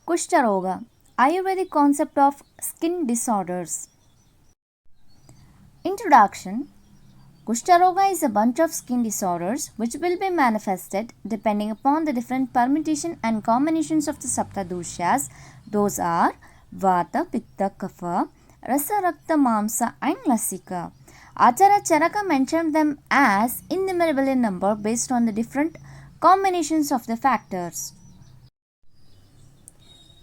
Kushtaroga, Ayurvedic concept of skin disorders. Introduction. Kushtaroga is a bunch of skin disorders which will be manifested depending upon the different permutation and combinations of the Saptadoshas. Those are Vata, Pitta, Kapha, Rasa, Rakta, Mamsa and Lasika. Acharya Charaka mentioned them as innumerable in number based on the different combinations of the factors.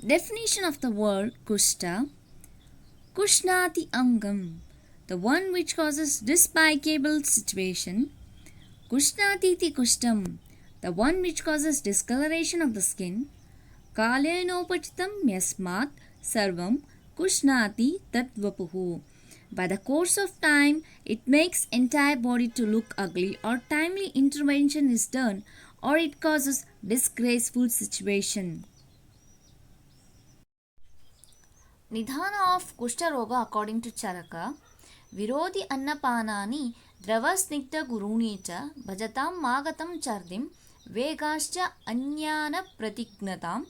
Definition of the word Kushta. Kushnati Angam, the one which causes despicable situation. Kushnatiti Kushtam, the one which causes discoloration of the skin. Kalenopachitam yasmat sarvam kushnati tatvapuhu. By the course of time, it makes entire body to look ugly, or timely intervention is done, or it causes disgraceful situation. Nidhana of Kushtaroga according to Charaka. Virodhi annapanani dravasnigdha gurunicha bhajatam magatam chardim vegascha anyana pratignatam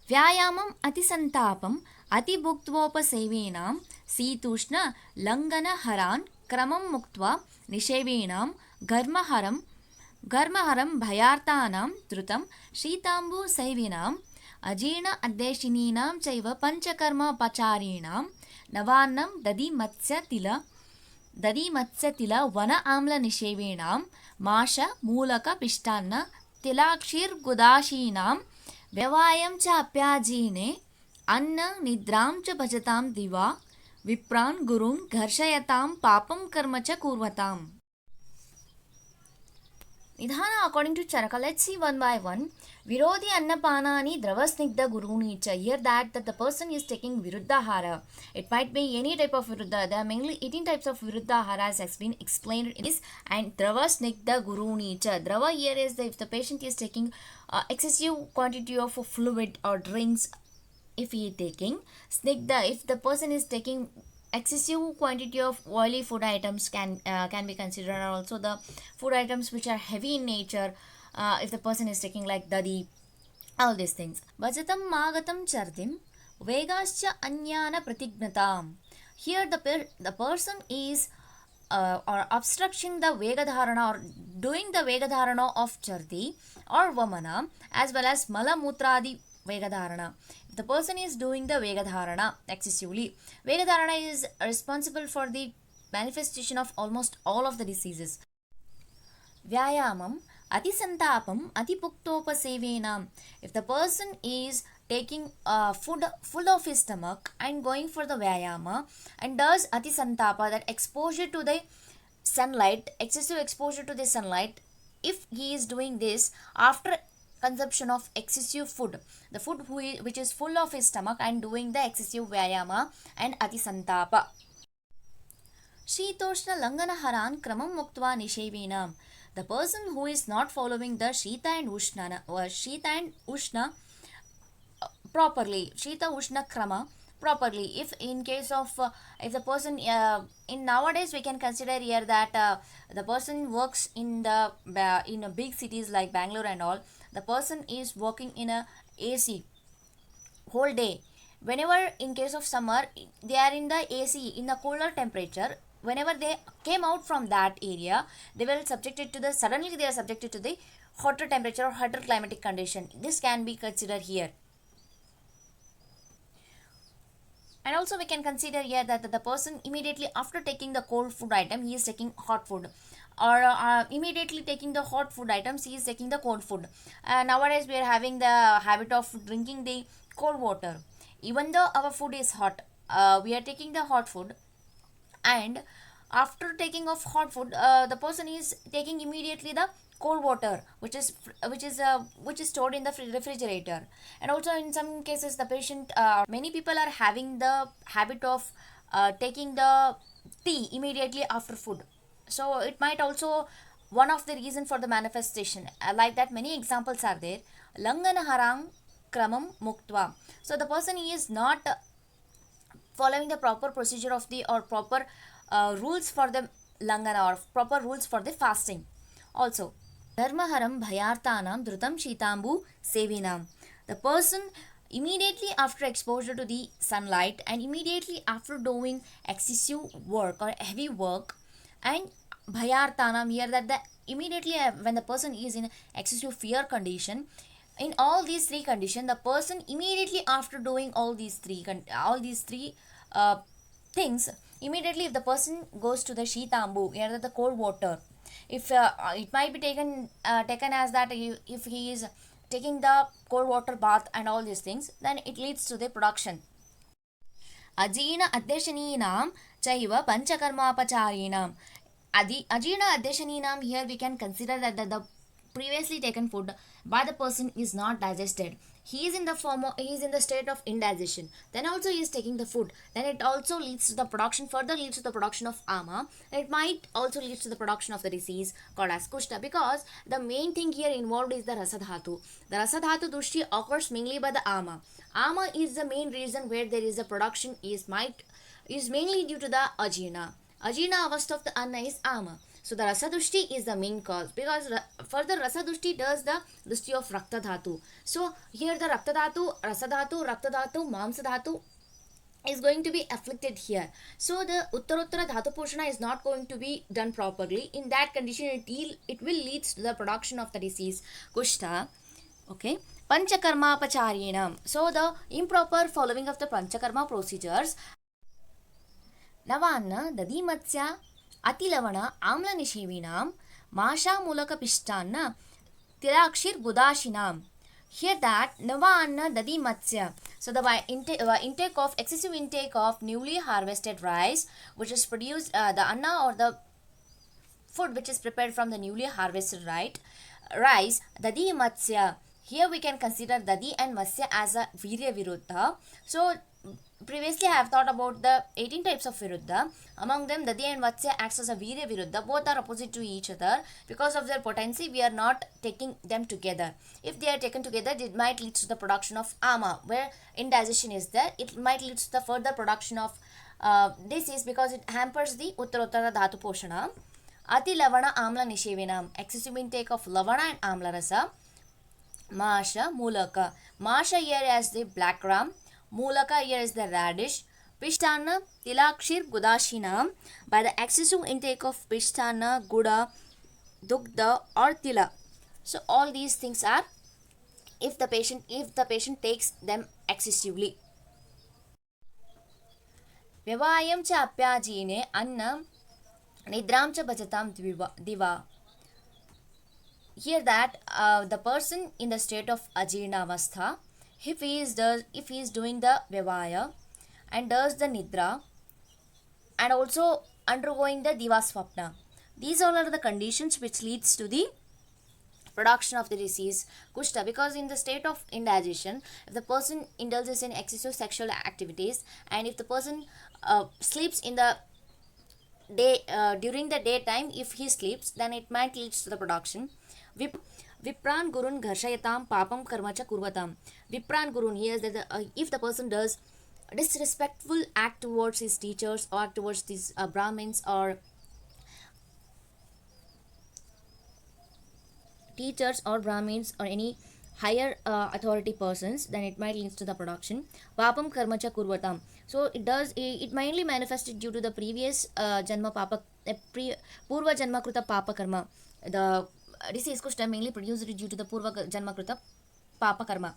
vyayamam atisantapam atibhuktvopasevenam situshna langana haran kramam muktva nishevenam garmaharam bhayartanam drutam shitambu saivinam अजीर्ण अद्देशिनीनां चैव पंचकर्मोपचारिणां नवान्नं दधिमत्स्यतिल one आम्लनिषेवेणां माश मूलक पिष्टान्न तिलाक्षीर्गुदाशीनां व्यवायं च अप्याजीने अन्न निद्रां च भजतां दिवा विप्रान् गुरुन् घर्षयतां पापं कर्म च कुर्वताम्. Nidhana according to Charaka. Let's see one by one. Virodhi annapanani dravasnigdha gurunicha. Here that the person is taking viruddhahara. It might be any type of viruddha. There are mainly 18 types of viruddhaharas has been explained in this. And dravasnigdha gurunicha. Drava here is if the patient is taking excessive quantity of fluid or drinks, if he is taking. Snigdha, if the person is taking excessive quantity of oily food items can be considered, and also the food items which are heavy in nature, if the person is taking like dadi, all these things. Vajatam magatam chardim vegascha anyana pratignatam. Here the person is or obstructing the vegadharana or doing the vegadharana of chardi or vamana as well as malamutradi vegadharana. If the person is doing the vegadharana excessively, vegadharana is responsible for the manifestation of almost all of the diseases. Vyayamam atisantapam atipuktopasevenam. If the person is taking food full of his stomach and going for the vyayama and does atisantapa, that exposure to the sunlight, excessive exposure to the sunlight, if he is doing this after consumption of excessive food, the food which is full of his stomach and doing the excessive vyayama and atisantapa. Shitoshna langana haran kramam muktva nishevinam. The person who is not following the Shita and Ushna properly, Shita Ushna Krama properly. If in case of if the person in nowadays we can consider here that the person works in the in a big cities like Bangalore and all, the person is working in a AC whole day. Whenever in case of summer they are in the AC in the cooler temperature, whenever they came out from that area, they will subjected to the suddenly they are subjected to the hotter temperature or hotter climatic condition. This can be considered here. And also we can consider here that the person immediately after taking the cold food item, he is taking hot food, or immediately taking the hot food items, he is taking the cold food. Nowadays we are having the habit of drinking the cold water. Even though our food is hot, we are taking the hot food, and after taking of hot food, the person is taking immediately the cold water which is stored in the refrigerator. And also in some cases the patient many people are having the habit of taking the tea immediately after food. So it might also one of the reason for the manifestation. Like that many examples are there. Langana harang kramam muktva. So the person is not following the proper procedure of the or proper rules for the langana or proper rules for the fasting. Also, dharmaharam bhayartanam drutam shitambu sevinam. The person immediately after exposure to the sunlight and immediately after doing excessive work or heavy work and bhayartanam, here that the immediately when the person is in excessive fear condition, in all these three conditions the person immediately after doing all these three uh, things, immediately if the person goes to the shitambu, here the cold water, if it might be taken as that if he is taking the cold water bath and all these things, then it leads to the production. Ajina adyashaninam chaiva panchakarmapachareenam. Ajina adyashaninam, here we can consider that the previously taken food by the person is not digested. He is in the state of indigestion. Then also he is taking the food. Then it also leads to the production, further leads to the production of ama. It might also leads to the production of the disease called as kushta, because the main thing here involved is the rasadhatu. The rasadhatu dushti occurs mainly by the ama. Ama is the main reason where there is a production is mainly due to the ajina. Ajina avastha of the anna is ama. So the rasadushti is the main cause, because further rasadushti does the dushti of rakta dhatu. So here the rakta dhatu, rasadhatu, rakta dhatu, mamsa dhatu is going to be afflicted here. So the uttarottara dhatu poshana is not going to be done properly. In that condition, it will lead to the production of the disease kushta. Okay. Panchakarma pacharinam. So the improper following of the panchakarma procedures. Navanna dadimatsya ಅತಿಲವಣ ಆಮ್ಲ ನಿಷೇವಿನಾಂ ಮಾಷಾ ಮೂಲಕ ಪಿಷ್ಟಾನ್ನ ತಿಲಾಕ್ಷಿರ್ ಬುದಾಶಿನಾಂ. Here that nava anna dadi matsya. So the intake of excessive intake of newly harvested rice, which is produced the anna or the food which is prepared from the newly harvested rice, dadi matsya. Here we can consider dadi and matsya as a virya viruddha. So previously I have thought about the 18 types of viruddha. Among them, dadi and matsya acts as a virya viruddha. Both are opposite to each other. Because of their potency, we are not taking them together. If they are taken together, it might lead to the production of ama, where indigestion is there. It might lead to the further production of disease, because it hampers the uttarottara dhatu poshana. Ati lavana amla nishevinam. Excessive intake of lavana and amla rasa. Masha mulaka. Masha here as the black ram. Mulaka here is the radish. Pishtana tilakshir gudashina. By the excessive intake of pishtana, guda, dugda or tila. So all these things are if the patient takes them excessively. Vyavayam cha apyajine anna nidram cha bhajatam diva. Here that the person in the state of ajirna avastha, if he is doing the vyavaya and does the nidra and also undergoing the divaswapna, these all are the conditions which leads to the production of the disease kushta. Because in the state of indigestion, if the person indulges in excessive sexual activities and if the person sleeps in the day during the daytime, if he sleeps, then it might lead to the production. Vipran gurun gharshayatam papam karmacha kurvatam. Vipran gurun, here is that if the person does disrespectful act towards his teachers or towards these brahmins or any higher authority persons, then it might lead to the production. Papam karmacha kurvatam. So it mainly manifested due to the previous janma papa, purva janma kruta papa karma. The disease kushta mainly produced due to the purva janma kruta papa karma.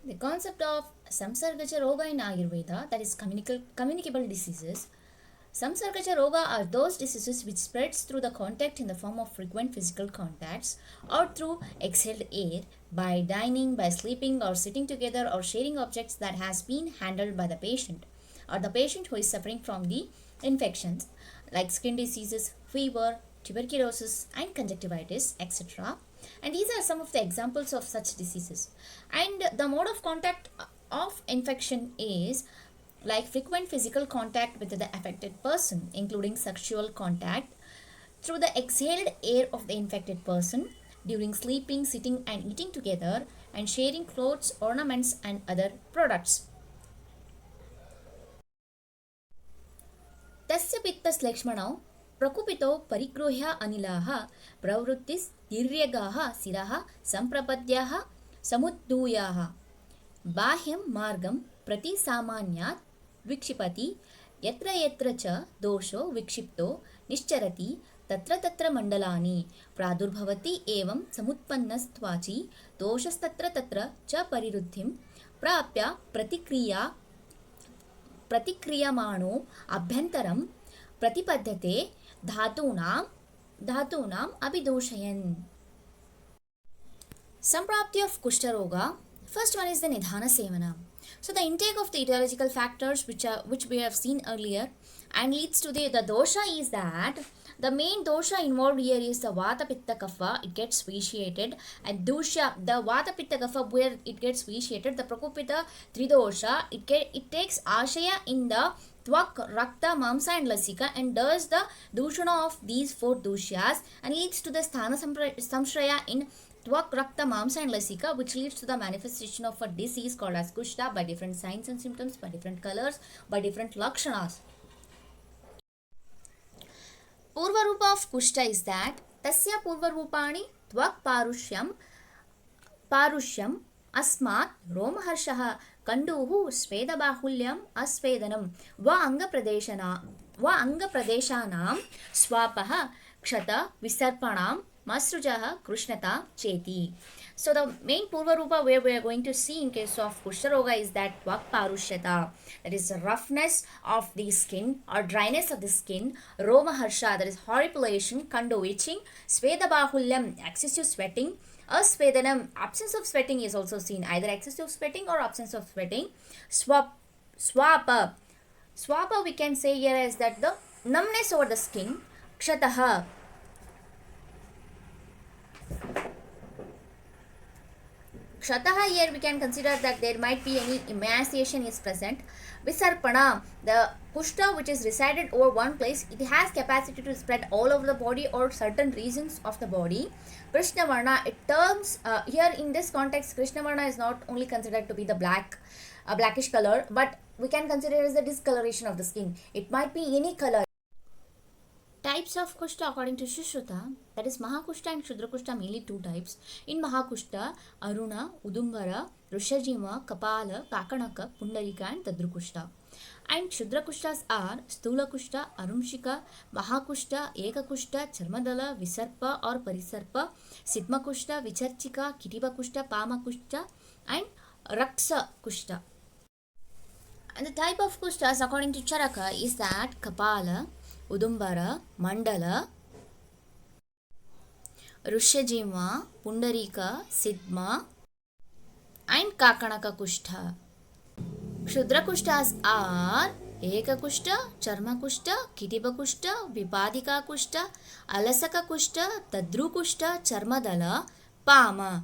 The concept of samsargacha roga in Ayurveda, that is communicable diseases. Samsargacha roga are those diseases which spreads through the contact in the form of frequent physical contacts or through exhaled air, by dining, by sleeping or sitting together or sharing objects that has been handled by the patient or the patient who is suffering from the infections like skin diseases, fever, tuberculosis and conjunctivitis, etc. And these are some of the examples of such diseases. And the mode of contact of infection is like frequent physical contact with the affected person, including sexual contact through the exhaled air of the infected person, during sleeping, sitting and eating together, and sharing clothes, ornaments and other products. Tasya pittas lakshmanau प्रकुपितो परिगृह्य अनिलाः प्रवृत्तिस् दीर्घगाः सिरः संप्रपद्याः समुद्दूयाः बाह्यं मार्गं प्रति सामान्यात् विक्षिपति यत्र यत्र च दोषो विक्षिप्तो निश्चरति तत्र तत्र मण्डलानि प्रादुर्भवति एवं समुत्पन्नस्त्वाचि दोषस्तत्र तत्र च परिरुद्धिं प्राप्य प्रतिक्रियमाणो अभ्यन्तरं प्रतिपद्यते धातूनाम् अभिदूषयन्. Samprapti of Kushtaroga. First one is the Nidhana Sevana. So the intake of the etiological factors which we have seen earlier and leads to the dosha is that the main dosha involved here is the Vata Pitta Kapha. It gets vitiated, and dosha, the Vata Pitta Kapha where it gets vitiated, the Prakopita Tridosha, it takes ashaya in the Tvak, Rakta, Mamsa and Lasika and does the dushana of these four doshyas and leads to the Sthana Samshraya in Tvak, Rakta, Mamsa and Lasika, which leads to the manifestation of a disease called as Kushta by different signs and symptoms, by different colors, by different lakshanas. Purva Rupa of Kushta is that Tasya Purva Rupani Tvak Parusyam Asmat Romaharshaha Kanduhu Sveda Bahulyam Asvedanam Va Anga Pradeshanam Swapaha Kshata Visarpanam Masrujaha Krishnata Cheti. So the main Purva Rupa where we are going to see in case of Kushtaroga is that Tvak Parushyata, that is the roughness of the skin or dryness of the skin, Roma Harsha, that is horripilation, Kandu itching, Sveda Bahulyam, excessive sweating, Asvedanam, absence of sweating is also seen, either excessive sweating or absence of sweating, Swapa we can say here as that the numbness over the skin, Kshataha, Kshataha here we can consider that there might be any emaciation is present. Visarpana, the Kushta which is resided over one place, it has capacity to spread all over the body or certain regions of the body. Krishnavarna, it terms here in this context, Krishnavarna is not only considered to be the blackish color, but we can consider it as the discoloration of the skin. It might be any color. Types of Kushta according to Sushruta, that is Mahakushta and Kshudrakushta, mainly two types. In Mahakushta, Aruna, Udumbara, Rushajima, Kapala, Kakanaka, Pundarika and Tadrukushta. And Kshudrakushtas are Stulakushta, Arumshika, Mahakushta, Ekakushta, Charmadala, Visarpa or Parisarpa, Sidmakushta, Vicharchika, Kitibakushta, Pamakushta and Raksa Kushta. And the type of Kushtas according to Charaka is that Kapala, Udumbara, Mandala, Rushajima, Pundarika, Sidma and Kakanaka Kushta. Kshudra Kushtas are Ekakushta, Charmakushta, Kitibakushta, Vipadika Kushta, Alasaka Kushta, Tadrukushta, Charmadala, Pama.